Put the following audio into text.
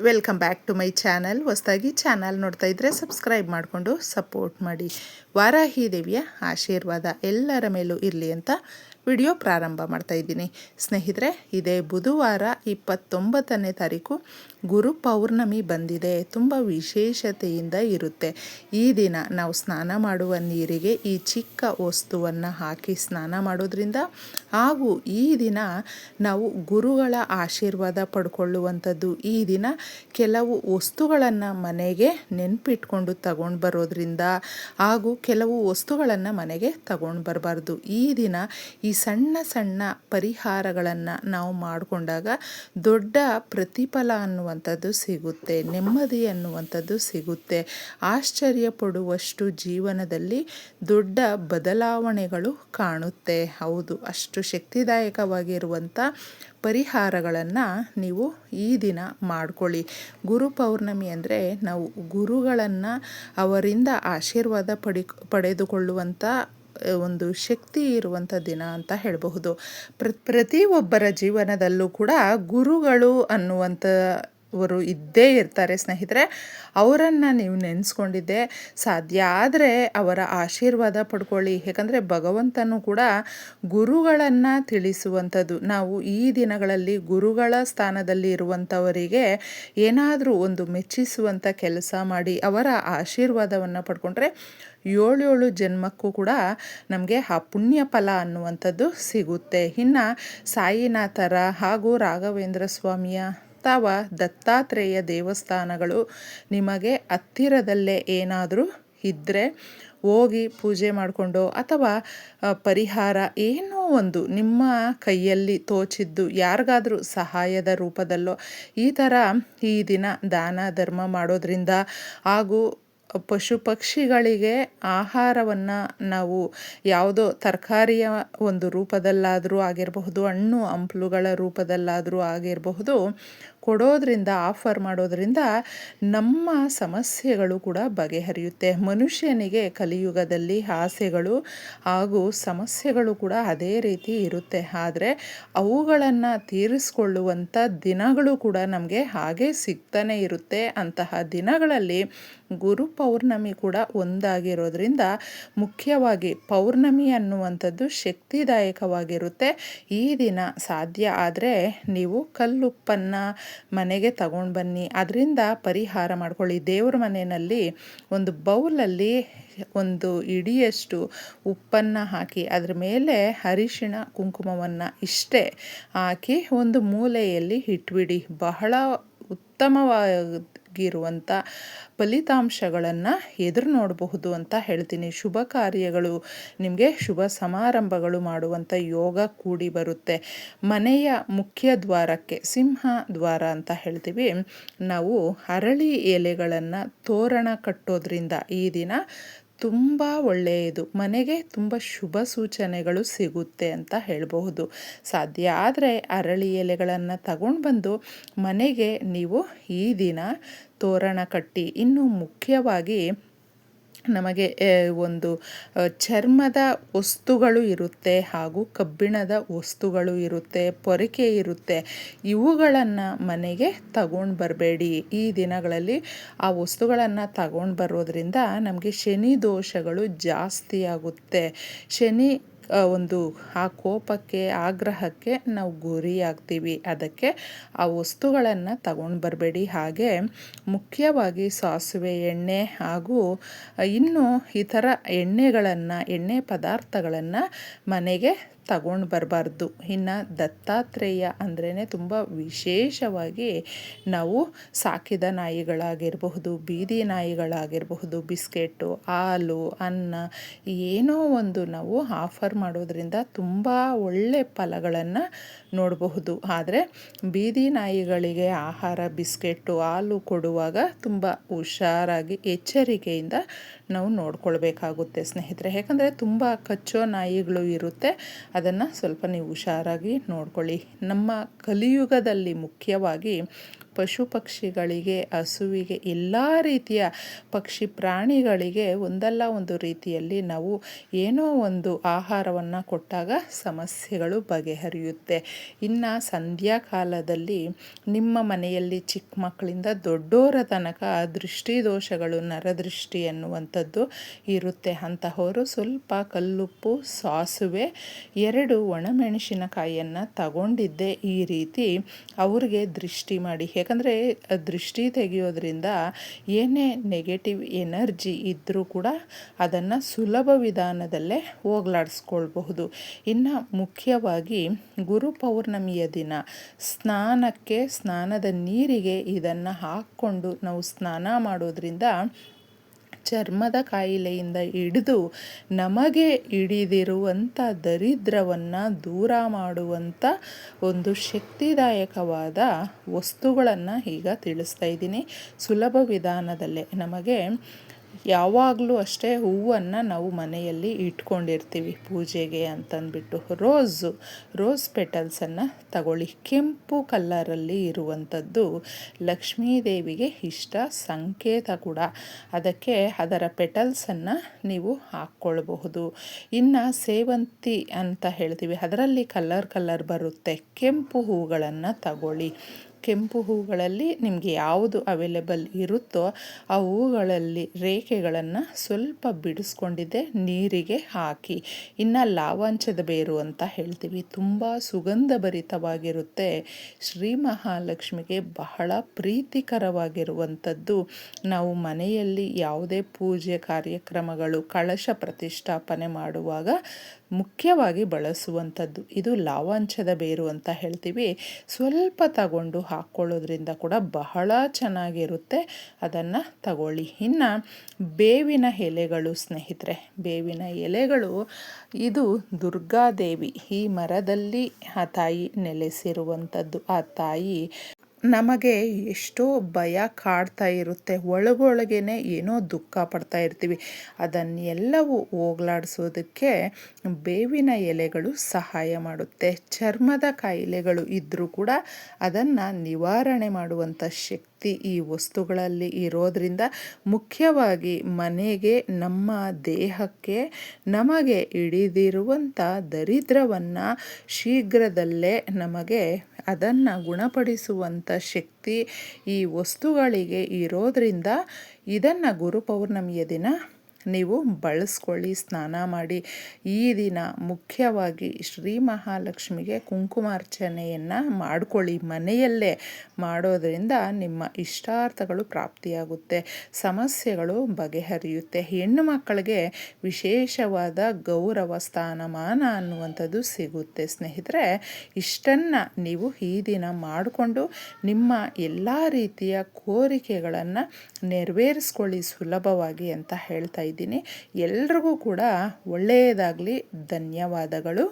Welcome back to my channel. ಹೊಸದಾಗಿ channel ನೋಡ್ತಾ ಇದ್ದರೆ ಸಬ್ಸ್ಕ್ರೈಬ್ ಮಾಡಿಕೊಂಡು ಸಪೋರ್ಟ್ ಮಾಡಿ. ವಾರಾಹಿ ದೇವಿಯ ಆಶೀರ್ವಾದ ಎಲ್ಲರ ಮೇಲೂ ಇರಲಿ ಅಂತ ವಿಡಿಯೋ ಪ್ರಾರಂಭ ಮಾಡ್ತಾ ಇದ್ದೀನಿ. ಸ್ನೇಹಿತರೆ, ಇದೇ ಬುಧವಾರ 29ನೇ ತಾರೀಕು ಗುರು ಪೌರ್ಣಮಿ ಬಂದಿದೆ. ತುಂಬ ವಿಶೇಷತೆಯಿಂದ ಇರುತ್ತೆ. ಈ ದಿನ ನಾವು ಸ್ನಾನ ಮಾಡುವ ನೀರಿಗೆ ಈ ಚಿಕ್ಕ ವಸ್ತುವನ್ನು ಹಾಕಿ ಸ್ನಾನ ಮಾಡೋದ್ರಿಂದ ಹಾಗೂ ಈ ದಿನ ನಾವು ಗುರುಗಳ ಆಶೀರ್ವಾದ ಪಡ್ಕೊಳ್ಳುವಂಥದ್ದು. ಈ ದಿನ ಕೆಲವು ವಸ್ತುಗಳನ್ನು ಮನೆಗೆ ನೆನಪಿಟ್ಕೊಂಡು ತಗೊಂಡು ಬರೋದ್ರಿಂದ ಹಾಗೂ ಕೆಲವು ವಸ್ತುಗಳನ್ನು ಮನೆಗೆ ತಗೊಂಡು ಬರಬಾರ್ದು. ಈ ದಿನ ಈ ಸಣ್ಣ ಸಣ್ಣ ಪರಿಹಾರಗಳನ್ನು ನಾವು ಮಾಡಿಕೊಂಡಾಗ ದೊಡ್ಡ ಪ್ರತಿಫಲ ಅನ್ನುವಂಥದ್ದು ಸಿಗುತ್ತೆ, ನೆಮ್ಮದಿ ಅನ್ನುವಂಥದ್ದು ಸಿಗುತ್ತೆ. ಆಶ್ಚರ್ಯ ಪಡುವಷ್ಟು ಜೀವನದಲ್ಲಿ ದೊಡ್ಡ ಬದಲಾವಣೆಗಳು ಕಾಣುತ್ತೆ. ಹೌದು, ಅಷ್ಟು ಶಕ್ತಿದಾಯಕವಾಗಿರುವಂಥ ಪರಿಹಾರಗಳನ್ನು ನೀವು ಈ ದಿನ ಮಾಡ್ಕೊಳ್ಳಿ. ಗುರು ಪೌರ್ಣಮಿ ಅಂದರೆ ನಾವು ಗುರುಗಳನ್ನು ಅವರಿಂದ ಆಶೀರ್ವಾದ ಪಡೆದುಕೊಳ್ಳುವಂಥ ಒಂದು ಶಕ್ತಿ ಇರುವಂಥ ದಿನ ಅಂತ ಹೇಳಬಹುದು. ಪ್ರತಿಯೊಬ್ಬರ ಜೀವನದಲ್ಲೂ ಕೂಡ ಗುರುಗಳು ಅನ್ನುವಂಥವರು ಇದ್ದೇ ಇರ್ತಾರೆ ಸ್ನೇಹಿತರೆ. ಅವರನ್ನು ನೀವು ನೆನೆಸ್ಕೊಂಡಿದ್ದೆ ಸಾಧ್ಯ ಆದರೆ ಅವರ ಆಶೀರ್ವಾದ ಪಡ್ಕೊಳ್ಳಿ. ಯಾಕಂದರೆ ಭಗವಂತನೂ ಕೂಡ ಗುರುಗಳನ್ನು ತಿಳಿಸುವಂಥದ್ದು. ನಾವು ಈ ದಿನಗಳಲ್ಲಿ ಗುರುಗಳ ಸ್ಥಾನದಲ್ಲಿ ಇರುವಂಥವರಿಗೆ ಏನಾದರೂ ಒಂದು ಮೆಚ್ಚಿಸುವಂಥ ಕೆಲಸ ಮಾಡಿ ಅವರ ಆಶೀರ್ವಾದವನ್ನು ಪಡ್ಕೊಂಡ್ರೆ 7 ಜನ್ಮಕ್ಕೂ ಕೂಡ ನಮಗೆ ಆ ಪುಣ್ಯ ಫಲ ಅನ್ನುವಂಥದ್ದು ಸಿಗುತ್ತೆ. ಇನ್ನು ಸಾಯಿನಾಥರ ಹಾಗೂ ರಾಘವೇಂದ್ರ ಸ್ವಾಮಿಯ ಅಥವಾ ದತ್ತಾತ್ರೇಯ ದೇವಸ್ಥಾನಗಳು ನಿಮಗೆ ಹತ್ತಿರದಲ್ಲೇ ಏನಾದರೂ ಇದ್ದರೆ ಹೋಗಿ ಪೂಜೆ ಮಾಡಿಕೊಂಡು ಅಥವಾ ಪರಿಹಾರ ಏನೋ ಒಂದು ನಿಮ್ಮ ಕೈಯಲ್ಲಿ ತೋಚಿದ್ದು ಯಾರಿಗಾದರೂ ಸಹಾಯದ ರೂಪದಲ್ಲೋ ಈ ಥರ ಈ ದಿನ ದಾನ ಧರ್ಮ ಮಾಡೋದ್ರಿಂದ ಹಾಗೂ ಪಶು ಪಕ್ಷಿಗಳಿಗೆ ಆಹಾರವನ್ನು ನಾವು ಯಾವುದೋ ತರಕಾರಿಯ ಒಂದು ರೂಪದಲ್ಲಾದರೂ ಆಗಿರಬಹುದು, ಹಣ್ಣು ಹಂಪಲುಗಳ ರೂಪದಲ್ಲಾದರೂ ಆಗಿರಬಹುದು, ಕೊಡೋದ್ರಿಂದ ಆಫರ್ ಮಾಡೋದ್ರಿಂದ ನಮ್ಮ ಸಮಸ್ಯೆಗಳು ಕೂಡ ಬಗೆಹರಿಯುತ್ತೆ. ಮನುಷ್ಯನಿಗೆ ಕಲಿಯುಗದಲ್ಲಿ ಆಸೆಗಳು ಹಾಗೂ ಸಮಸ್ಯೆಗಳು ಕೂಡ ಅದೇ ರೀತಿ ಇರುತ್ತೆ. ಆದರೆ ಅವುಗಳನ್ನು ತೀರಿಸ್ಕೊಳ್ಳುವಂಥ ದಿನಗಳು ಕೂಡ ನಮಗೆ ಹಾಗೆ ಸಿಗ್ತಾನೆ ಇರುತ್ತೆ. ಅಂತಹ ದಿನಗಳಲ್ಲಿ ಗುರು ಪೌರ್ಣಮಿ ಕೂಡ ಒಂದಾಗಿರೋದ್ರಿಂದ ಮುಖ್ಯವಾಗಿ ಪೌರ್ಣಮಿ ಅನ್ನುವಂಥದ್ದು ಶಕ್ತಿದಾಯಕವಾಗಿರುತ್ತೆ. ಈ ದಿನ ಸಾಧ್ಯ ಆದರೆ ನೀವು ಕಲ್ಲುಪ್ಪನ್ನು ಮನೆಗೆ ತಗೊಂಡು ಬನ್ನಿ, ಅದರಿಂದ ಪರಿಹಾರ ಮಾಡ್ಕೊಳ್ಳಿ. ದೇವ್ರ ಮನೆಯಲ್ಲಿ ಒಂದು ಬೌಲಲ್ಲಿ ಒಂದು ಇಡಿಯಷ್ಟು ಉಪ್ಪನ್ನು ಹಾಕಿ ಅದ್ರ ಮೇಲೆ ಅರಿಶಿಣ ಕುಂಕುಮವನ್ನು ಇಷ್ಟೇ ಹಾಕಿ ಒಂದು ಮೂಲೆಯಲ್ಲಿ ಇಟ್ಬಿಡಿ. ಬಹಳ ಉತ್ತಮವಾಗಿರುವಂಥ ಫಲಿತಾಂಶಗಳನ್ನು ಎದುರು ನೋಡಬಹುದು ಅಂತ ಹೇಳ್ತೀನಿ. ಶುಭ ಕಾರ್ಯಗಳು ನಿಮಗೆ ಶುಭ ಸಮಾರಂಭಗಳು ಮಾಡುವಂಥ ಯೋಗ ಕೂಡಿ ಬರುತ್ತೆ. ಮನೆಯ ಮುಖ್ಯ ದ್ವಾರಕ್ಕೆ ಸಿಂಹ ದ್ವಾರ ಅಂತ ಹೇಳ್ತೀವಿ, ನಾವು ಅರಳಿ ಎಲೆಗಳನ್ನು ತೋರಣ ಕಟ್ಟೋದ್ರಿಂದ ಈ ದಿನ ತುಂಬ ಒಳ್ಳೆಯದು. ಮನೆಗೆ ತುಂಬ ಶುಭ ಸೂಚನೆಗಳು ಸಿಗುತ್ತೆ ಅಂತ ಹೇಳಬಹುದು. ಸಾಧ್ಯ ಆದರೆ ಅರಳಿ ಎಲೆಗಳನ್ನು ತಗೊಂಡು ಬಂದು ಮನೆಗೆ ನೀವು ಈ ದಿನ ತೋರಣ ಕಟ್ಟಿ. ಇನ್ನು ಮುಖ್ಯವಾಗಿ ನಮಗೆ ಒಂದು ಚರ್ಮದ ವಸ್ತುಗಳು ಇರುತ್ತೆ ಹಾಗೂ ಕಬ್ಬಿಣದ ವಸ್ತುಗಳು ಇರುತ್ತೆ, ಪೊರಕೆ ಇರುತ್ತೆ. ಇವುಗಳನ್ನು ಮನೆಗೆ ತಗೊಂಡು ಬರಬೇಡಿ. ಈ ದಿನಗಳಲ್ಲಿ ಆ ವಸ್ತುಗಳನ್ನು ತಗೊಂಡು ಬರೋದ್ರಿಂದ ನಮಗೆ ಶನಿ ದೋಷಗಳು ಜಾಸ್ತಿ ಆಗುತ್ತೆ. ಶನಿ ಒಂದು ಆ ಕೋಪಕ್ಕೆ ಆಗ್ರಹಕ್ಕೆ ನಾವು ಗುರಿಯಾಗ್ತೀವಿ. ಅದಕ್ಕೆ ಆ ವಸ್ತುಗಳನ್ನು ತಗೊಂಡು ಬರಬೇಡಿ. ಹಾಗೆ ಮುಖ್ಯವಾಗಿ ಸಾಸಿವೆ ಎಣ್ಣೆ ಹಾಗೂ ಇನ್ನು ಈ ಥರ ಎಣ್ಣೆ ಪದಾರ್ಥಗಳನ್ನು ಮನೆಗೆ ತಗೊಂಡು ಬರಬಾರ್ದು. ಇನ್ನು ದತ್ತಾತ್ರೇಯ ಅಂದ್ರೇ ತುಂಬ ವಿಶೇಷವಾಗಿ ನಾವು ಸಾಕಿದ ನಾಯಿಗಳಾಗಿರಬಹುದು, ಬೀದಿ ನಾಯಿಗಳಾಗಿರಬಹುದು, ಬಿಸ್ಕೆಟು, ಹಾಲು, ಅನ್ನ ಏನೋ ಒಂದು ನಾವು ಆಫರ್ ಮಾಡೋದ್ರಿಂದ ತುಂಬ ಒಳ್ಳೆ ಫಲಗಳನ್ನು ನೋಡಬಹುದು. ಆದರೆ ಬೀದಿ ನಾಯಿಗಳಿಗೆ ಆಹಾರ ಬಿಸ್ಕೆಟು ಹಾಲು ಕೊಡುವಾಗ ತುಂಬ ಹುಷಾರಾಗಿ ಎಚ್ಚರಿಕೆಯಿಂದ ನಾವು ನೋಡ್ಕೊಳ್ಬೇಕಾಗುತ್ತೆ ಸ್ನೇಹಿತರೆ. ಯಾಕಂದರೆ ತುಂಬ ಕಚ್ಚೋ ನಾಯಿಗಳು ಇರುತ್ತೆ, ಅದನ್ನು ಸ್ವಲ್ಪ ನೀವು ಹುಷಾರಾಗಿ ನೋಡ್ಕೊಳ್ಳಿ. ನಮ್ಮ ಕಲಿಯುಗದಲ್ಲಿ ಮುಖ್ಯವಾಗಿ ಪಶು ಪಕ್ಷಿಗಳಿಗೆ, ಹಸುವಿಗೆ, ಎಲ್ಲ ರೀತಿಯ ಪಕ್ಷಿ ಪ್ರಾಣಿಗಳಿಗೆ ಒಂದಲ್ಲ ಒಂದು ರೀತಿಯಲ್ಲಿ ನಾವು ಏನೋ ಒಂದು ಆಹಾರವನ್ನು ಕೊಟ್ಟಾಗ ಸಮಸ್ಯೆಗಳು ಬಗೆಹರಿಯುತ್ತೆ. ಇನ್ನು ಸಂಧ್ಯಾ ಕಾಲದಲ್ಲಿ ನಿಮ್ಮ ಮನೆಯಲ್ಲಿ ಚಿಕ್ಕ ಮಕ್ಕಳಿಂದ ದೊಡ್ಡೋರ ತನಕ ದೃಷ್ಟಿ ದೋಷಗಳು, ನರದೃಷ್ಟಿ ಅನ್ನುವಂಥದ್ದು ಇರುತ್ತೆ. ಅಂತಹವರು ಸ್ವಲ್ಪ ಕಲ್ಲುಪ್ಪು, ಸಾಸುವೆ, 2 ಒಣಮೆಣಸಿನಕಾಯಿಯನ್ನು ತಗೊಂಡಿದ್ದೆ ಈ ರೀತಿ ಅವ್ರಿಗೆ ದೃಷ್ಟಿ ಮಾಡಿ. ಯಾಕಂದರೆ ದೃಷ್ಟಿ ತೆಗೆಯೋದ್ರಿಂದ ಏನೇ ನೆಗೆಟಿವ್ ಎನರ್ಜಿ ಇದ್ದರೂ ಕೂಡ ಅದನ್ನು ಸುಲಭ ವಿಧಾನದಲ್ಲೇ ಹೋಗಲಾಡಿಸ್ಕೊಳ್ಬಹುದು. ಇನ್ನು ಮುಖ್ಯವಾಗಿ ಗುರು ಪೌರ್ಣಮಿಯ ದಿನ ಸ್ನಾನದ ನೀರಿಗೆ ಇದನ್ನು ಹಾಕ್ಕೊಂಡು ನಾವು ಸ್ನಾನ ಮಾಡೋದ್ರಿಂದ ಚರ್ಮದ ಕಾಯಿಲೆಯಿಂದ ಹಿಡಿದು ನಮಗೆ ಹಿಡಿದಿರುವಂಥ ದರಿದ್ರವನ್ನು ದೂರ ಮಾಡುವಂಥ ಒಂದು ಶಕ್ತಿದಾಯಕವಾದ ವಸ್ತುಗಳನ್ನು ಈಗ ತಿಳಿಸ್ತಾ ಇದ್ದೀನಿ. ಸುಲಭ ವಿಧಾನದಲ್ಲೇ ನಮಗೆ ಯಾವಾಗಲೂ ಅಷ್ಟೇ ಹೂವನ್ನು ನಾವು ಮನೆಯಲ್ಲಿ ಇಟ್ಕೊಂಡಿರ್ತೀವಿ ಪೂಜೆಗೆ ಅಂತಂದ್ಬಿಟ್ಟು. ರೋಸ್ ಪೆಟಲ್ಸನ್ನು ತಗೊಳ್ಳಿ. ಕೆಂಪು ಕಲ್ಲರಲ್ಲಿ ಇರುವಂಥದ್ದು ಲಕ್ಷ್ಮೀದೇವಿಗೆ ಇಷ್ಟ ಸಂಕೇತ ಕೂಡ. ಅದಕ್ಕೆ ಅದರ ಪೆಟಲ್ಸನ್ನು ನೀವು ಹಾಕ್ಕೊಳ್ಬಹುದು. ಇನ್ನು ಸೇವಂತಿ ಅಂತ ಹೇಳ್ತೀವಿ, ಅದರಲ್ಲಿ ಕಲರ್ ಬರುತ್ತೆ. ಕೆಂಪು ಹೂಗಳನ್ನು ತಗೊಳ್ಳಿ. ಕೆಂಪು ಹೂಗಳಲ್ಲಿ ನಿಮಗೆ ಯಾವುದು ಅವೈಲೇಬಲ್ ಇರುತ್ತೋ ಆ ಹೂಗಳಲ್ಲಿ ರೇಖೆಗಳನ್ನು ಸ್ವಲ್ಪ ಬಿಡಿಸ್ಕೊಂಡಿದ್ದೆ ನೀರಿಗೆ ಹಾಕಿ. ಇನ್ನು ಲಾವಂಚದ ಬೇರು ಅಂತ ಹೇಳ್ತೀವಿ, ತುಂಬ ಸುಗಂಧಭರಿತವಾಗಿರುತ್ತೆ. ಶ್ರೀ ಮಹಾಲಕ್ಷ್ಮಿಗೆ ಬಹಳ ಪ್ರೀತಿಕರವಾಗಿರುವಂಥದ್ದು. ನಾವು ಮನೆಯಲ್ಲಿ ಯಾವುದೇ ಪೂಜೆ ಕಾರ್ಯಕ್ರಮಗಳು, ಕಳಶ ಪ್ರತಿಷ್ಠಾಪನೆ ಮಾಡುವಾಗ ಮುಖ್ಯವಾಗಿ ಬಳಸುವಂಥದ್ದು ಇದು ಲಾವಂಚದ ಬೇರು ಅಂತ ಹೇಳ್ತೀವಿ. ಸ್ವಲ್ಪ ತಗೊಂಡು ಹಾಕ್ಕೊಳ್ಳೋದ್ರಿಂದ ಕೂಡ ಬಹಳ ಚೆನ್ನಾಗಿರುತ್ತೆ. ಅದನ್ನು ತಗೊಳ್ಳಿ. ಇನ್ನು ಬೇವಿನ ಎಲೆಗಳು ಸ್ನೇಹಿತರೆ, ಬೇವಿನ ಎಲೆಗಳು ಇದು ದುರ್ಗಾದೇವಿ, ಈ ಮರದಲ್ಲಿ ಆ ತಾಯಿ ನೆಲೆಸಿರುವಂಥದ್ದು. ಆ ತಾಯಿ ನಮಗೆ ಎಷ್ಟೋ ಭಯ ಕಾಡ್ತಾ ಇರುತ್ತೆ, ಒಳಗೊಳಗೇನೆ ಏನೋ ದುಃಖ ಪಡ್ತಾ ಇರ್ತೀವಿ. ಅದನ್ನೆಲ್ಲವೂ ಹೋಗಲಾಡಿಸೋದಕ್ಕೆ ಬೇವಿನ ಎಲೆಗಳು ಸಹಾಯ ಮಾಡುತ್ತೆ. ಚರ್ಮದ ಕಾಯಿಲೆಗಳು ಇದ್ದರೂ ಕೂಡ ಅದನ್ನು ನಿವಾರಣೆ ಮಾಡುವಂಥ ಶಕ್ತಿ ಈ ವಸ್ತುಗಳಲ್ಲಿ ಇರೋದ್ರಿಂದ ಮುಖ್ಯವಾಗಿ ಮನೆಗೆ, ನಮ್ಮ ದೇಹಕ್ಕೆ, ನಮಗೆ ಹಿಡಿದಿರುವಂಥ ದರಿದ್ರವನ್ನು ಶೀಘ್ರದಲ್ಲೇ ನಮಗೆ ಅದನ್ನು ಗುಣಪಡಿಸುವಂಥ ಶಕ್ತಿ ಈ ವಸ್ತುಗಳಿಗೆ ಇರೋದ್ರಿಂದ ಇದನ್ನು ಗುರು ಪೌರ್ಣಮಿಯ ದಿನ ನೀವು ಬಳಸ್ಕೊಳ್ಳಿ, ಸ್ನಾನ ಮಾಡಿ. ಈ ದಿನ ಮುಖ್ಯವಾಗಿ ಶ್ರೀ ಮಹಾಲಕ್ಷ್ಮಿಗೆ ಕುಂಕುಮಾರ್ಚನೆಯನ್ನು ಮಾಡಿಕೊಳ್ಳಿ. ಮನೆಯಲ್ಲೇ ಮಾಡೋದರಿಂದ ನಿಮ್ಮ ಇಷ್ಟಾರ್ಥಗಳು ಪ್ರಾಪ್ತಿಯಾಗುತ್ತೆ, ಸಮಸ್ಯೆಗಳು ಬಗೆಹರಿಯುತ್ತೆ. ಹೆಣ್ಣು ಮಕ್ಕಳಿಗೆ ವಿಶೇಷವಾದ ಗೌರವ, ಸ್ಥಾನಮಾನ ಅನ್ನುವಂಥದ್ದು ಸಿಗುತ್ತೆ. ಸ್ನೇಹಿತರೆ, ಇಷ್ಟನ್ನು ನೀವು ಈ ದಿನ ಮಾಡಿಕೊಂಡು ನಿಮ್ಮ ಎಲ್ಲ ರೀತಿಯ ಕೋರಿಕೆಗಳನ್ನು ನೆರವೇರಿಸ್ಕೊಳ್ಳಿ ಸುಲಭವಾಗಿ ಅಂತ ಹೇಳ್ತಾ ಇದ್ದೀನಿ. ಎಲ್ರಿಗೂ ಕೂಡ ಒಳ್ಳೆಯದಾಗಲಿ. ಧನ್ಯವಾದಗಳು.